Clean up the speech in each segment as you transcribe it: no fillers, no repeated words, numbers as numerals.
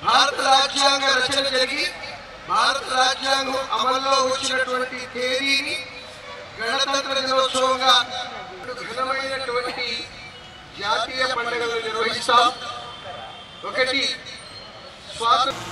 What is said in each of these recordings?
భారత రాజ్యాంగ రచన జరిగి భారత రాజ్యాంగం అమల్లో వచ్చినటువంటి తేదీని గణతంత్ర దినోత్సవంగా ఘనమైనటువంటి జాతీయ పండుగలు నిర్వహిస్తాం. ఒకటి స్వాతంత్ర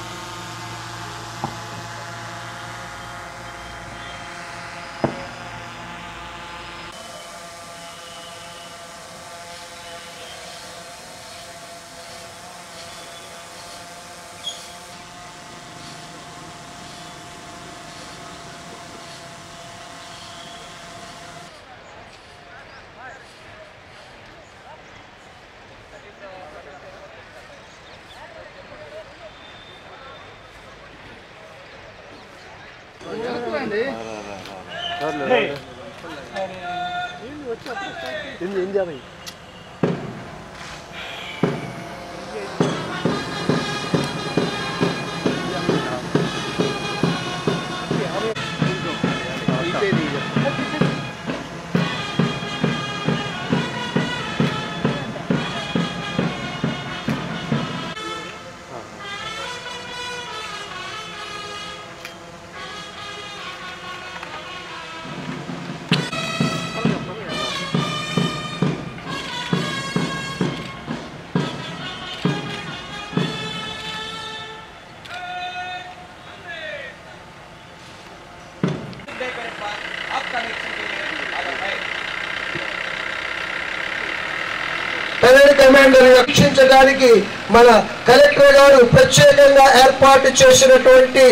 కమాండర్ రక్షించడానికి మన కలెక్టర్ గారు ప్రత్యేకంగా ఏర్పాటు చేసినటువంటి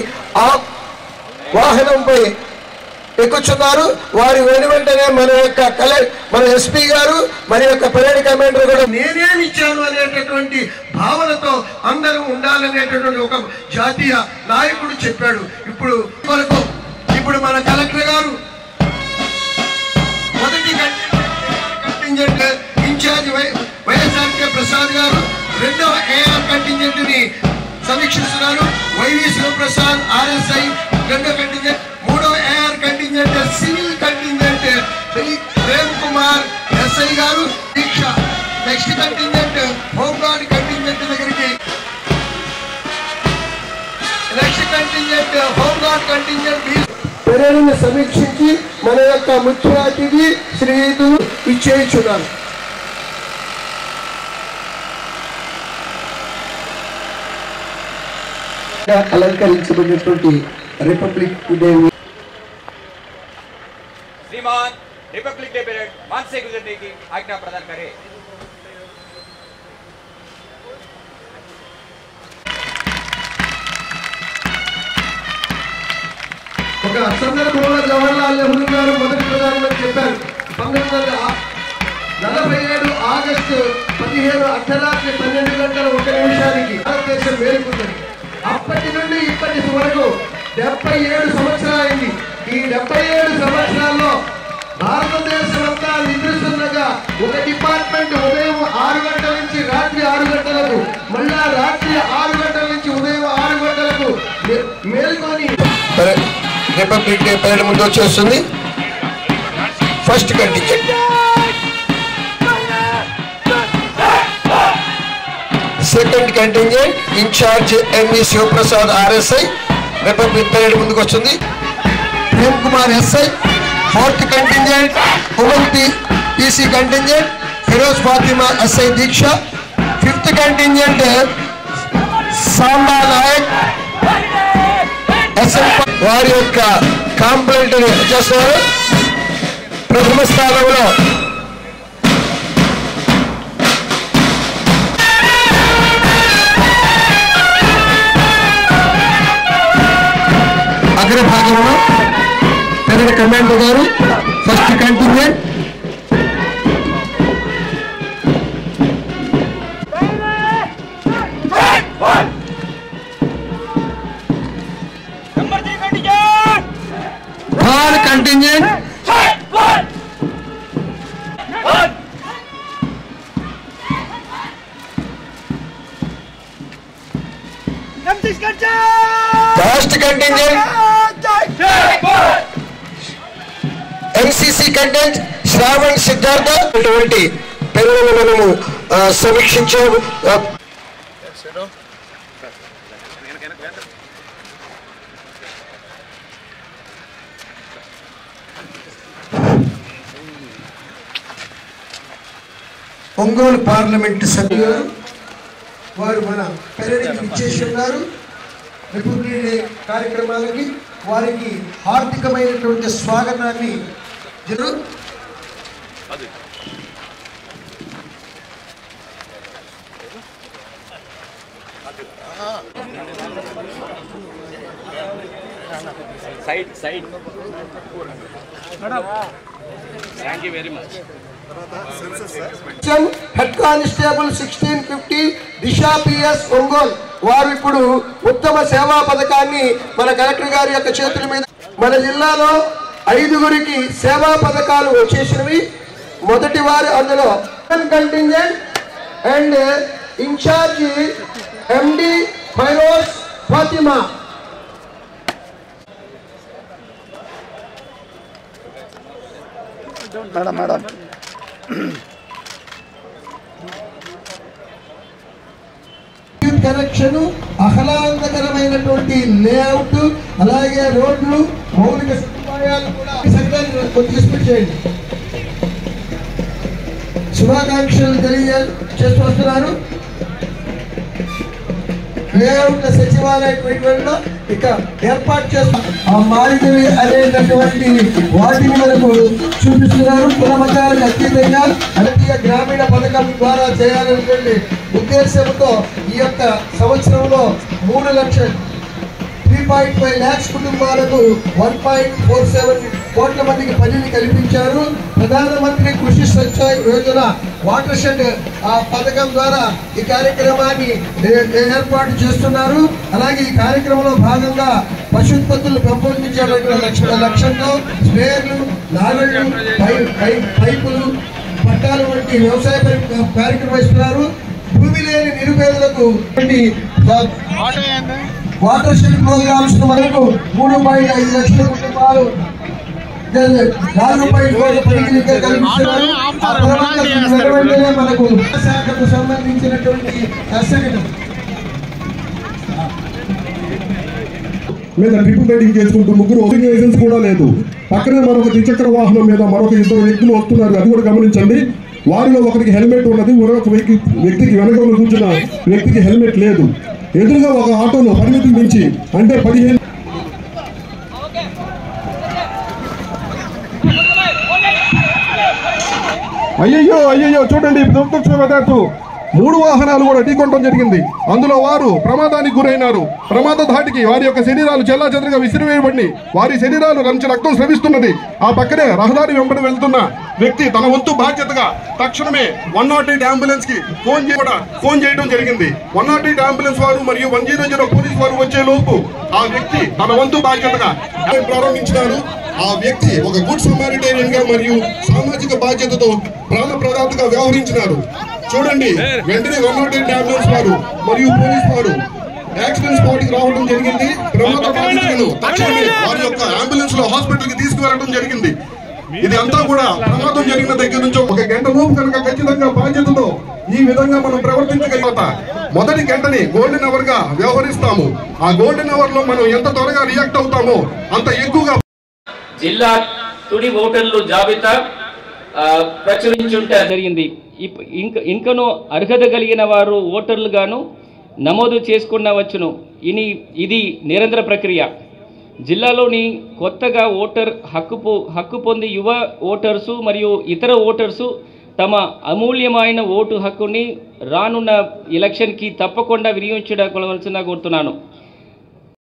ఆ వాహనంపై ఎక్కుచున్నారు. వారి వెనువెంటనే మన ఎస్పీ గారు మన యొక్క పరేడ్ కమాండర్ కూడా నేనేమి ఇచ్చాను అనేటటువంటి భావనతో అందరూ ఉండాలనేటటువంటి ఒక జాతీయ నాయకుడు చెప్పాడు. ఇప్పుడు మన కలెక్టర్ గారు మొదటి కంటింజెంట్ ఇన్ఛార్జ్ వైఎస్ఆర్కే ప్రసాద్ గారు రెండవ ఏఆర్ కంటింజెంట్ ని సమీక్షిస్తున్నారు. వైవి శివప్రసాద్ ఆర్ఎస్ఐ రెండో కంటింజెంట్, మూడవ AR contingent civil contingent Prem Kumar SI గారు దీక్ష. నెక్స్ట్ కంటింజెంట్ హోంగార్డ్ కంటింజెంట్ దగ్గరికి నెక్స్ట్ కంటింజెంట్ హోంగార్డ్ కంటింజెంట్ పరేడ్ని సమీక్షించి మన యొక్క ముఖ్య అతిథి శ్రీయుతులు ఇచ్చేయించున్నారు. అలంకరించబడినటువంటి రిపబ్లిక్ డే श्रीमान रिपब्लिक डे परेड मान से गुजरने की आज्ञा प्रदान करें। ఒక సందర్భంలో జవహర్లాల్ నెహ్రూ గారు మొదటి ప్రధానమంత్రి చెప్పారు 1947 ఆగస్టు 15 అర్ధరాత్రి 12 గంటల 1 నిమిషానికి భారతదేశం మేలుకుంది. అప్పటి నుండి ఇప్పటి వరకు 77 సంవత్సరాలైంది. ఈ 77 సంవత్సరాల్లో భారతదేశం అంతా నిద్రిస్తుండగా ఒక డిపార్ట్మెంట్ ఉదయం 6 గంటల నుంచి రాత్రి 6 గంటలకు, మళ్ళా రాత్రి 6 గంటల నుంచి ఉదయం 6 గంటలకు మేల్కొని రిపబ్లిక్ డే పరేడ్ ముందు వచ్చేస్తుంది. First contingent second contingent incharge MV Sivaprasad RSI republic parade ముందుకు వస్తుంది. Prem Kumar SI. Fourth contingent women PC contingent Firoz Fatima SI Deeksha. Fifth contingent Samba Naik SI వారి యొక్క కాంప్లైంట్ చేస్తున్నారు. ప్రథమ స్థానంలో అగ్రభాగంలో పరేడ్ కమాండర్ గారు first contingent third contingent first contingent MCC content Sravan Siddhartha పేర్లను మనము సమీక్షించాము. ఒంగోలు పార్లమెంటు సభ్యులు వారు మన పెరడికి ఇచ్చేసి ఉన్నారు. రిపబ్లిక్ డే కార్యక్రమాలకి వారికి హార్దికమైనటువంటి స్వాగతాన్ని side. Thank you very much. Head constable 1650 Disha PS Ongole వారు ఇప్పుడు ఉత్తమ సేవా పథకాన్ని మన కలెక్టర్ గారి యొక్క చేతుల మీద మన జిల్లాలో 5గురికి సేవా పథకాలు వచ్చేసినవి. మొదటి వారు అందులో contingent and incharge MD Firoz Fatima. Madam connection, ఆహ్లాదకరమైనటువంటి లేఅవుట్, అలాగే రోడ్లు, మౌలిక సదుపాయాలు కూడా చేయండి. శుభాకాంక్షలు తెలియజేస్తూ వస్తున్నారు. లేఅవుట్ సచివాలయ 2020లో ఇక ఏర్పాటు చేస్తున్న ఆ మారినవి అనేటటువంటి వాటిని మనకు చూపిస్తున్నారు. కుల మతాలకు అతీతంగా జాతీయ గ్రామీణ పథకం ద్వారా చేయాలనేటువంటి ఉద్దేశంతో ఈ యొక్క సంవత్సరంలో 3,05 lakhs కుటుంబాలకు 1.47 కోట్ల మందికి పనిని కల్పించారు. ప్రధానమంత్రి కృషి సంచాయ్ యోజన వాటర్ షెడ్ ఆ పథకం ద్వారా ఈ కార్యక్రమాన్ని ఏర్పాటు చేస్తున్నారు. అలాగే ఈ కార్యక్రమంలో భాగంగా పశుత్పత్తులు పెంపొందించేటువంటి లక్ష్యంతో స్ప్రేయర్లు, నాగళ్లు, పైపులు, పట్టాలు వంటి వ్యవసాయ కార్యక్రమం ఇస్తున్నారు. భూమి లేని నిరుపేదలకు వాటర్ షెడ్ ప్రోగ్రామ్స్ వరకు 3.5 లక్షల కుటుంబాలు 4 కోట్ల పనికి కల్పిస్తున్నారు. మనకు శాఖకు సంబంధించినటువంటి మీద ట్రిపుల్ రైడింగ్ చేసుకుంటూ ముగ్గురు లైసెన్స్ కూడా లేదు. పక్కనే మరొక ద్విచక్ర వాహనం మీద మరొక 2 వ్యక్తులు వస్తున్నారు. అది కూడా గమనించండి. వారిలో ఒకరికి హెల్మెట్ ఉన్నది, మరొక వ్యక్తికి వెనకలో కూర్చున్న వ్యక్తికి హెల్మెట్ లేదు. ఎదురుగా ఒక ఆటోలో పరిమితికి మించి అంటే 15 అయ్యయ్యో చూడండి, దుర్దృష్టవశాత్తు 3 వాహనాలు కూడా ఢీకొనడం జరిగింది. అందులో వారు ప్రమాదానికి గురైనారు. ప్రమాద ధాటికి వారి యొక్క శరీరాలు చెల్లాచెదరుగా విసిరివేయబడి వారి శరీరాలు నుంచి రక్తం స్రవిస్తున్నది. ఆ పక్కనే రహదారి వెంబడి వెళ్తున్న వ్యక్తి తన వంతు బాధ్యతగా తక్షణమే 108 అంబులెన్స్ కి ఫోన్ చేయడం జరిగింది. 108 అంబులెన్స్ వారు మరియు 100 పోలీసు వారు వచ్చే లోపు ఆ వ్యక్తి తన వంతు బాధ్యతగా ప్రారంభించినారు. ఆ వ్యక్తి ఒక గుడ్ సమారిటేరియన్ గా మరియు సామాజిక బాధ్యతతో ప్రాణప్రదాతగా వ్యవహరించినారు. చూడండి, వెంటనే 108 అంబులెన్స్ వారు మరియు పోలీసు వారు యాక్సిడెంట్ స్పాట్ కి రావడం జరిగింది. ప్రమాద బాధితులను తక్షణమే వారి యొక్క అంబులెన్స్ లో హాస్పిటల్ కి తీసుకువెళ్ళడం జరిగింది. ఇది అంతా కూడా ప్రమాదం జరిగిన దగ్గర నుంచి 1 గంట లోపు కనుక ఖచ్చితంగా బాధ్యతతో ఈ విధంగా మనం ప్రవర్తించగలిగితే మొదటి గంటని గోల్డెన్ అవర్ గా వ్యవహరిస్తాము. ఆ గోల్డెన్ అవర్ లో మనం ఎంత త్వరగా రియాక్ట్ అవుతామో అంత ఎక్కువగా జిల్లా తుడి ఓటర్లు జాబితా ప్రచురించుంటే జరిగింది. ఇంకను అర్హత కలిగిన వారు ఓటర్లుగాను నమోదు చేసుకునవచ్చును. ఇది నిరంతర ప్రక్రియ. జిల్లాలోని కొత్తగా ఓటర్ హక్కు పొంది యువ ఓటర్సు మరియు ఇతర ఓటర్సు తమ అమూల్యమైన ఓటు హక్కుని రానున్న ఎలక్షన్కి తప్పకుండా వినియోగించవలసిందిగా కోరుతున్నాను.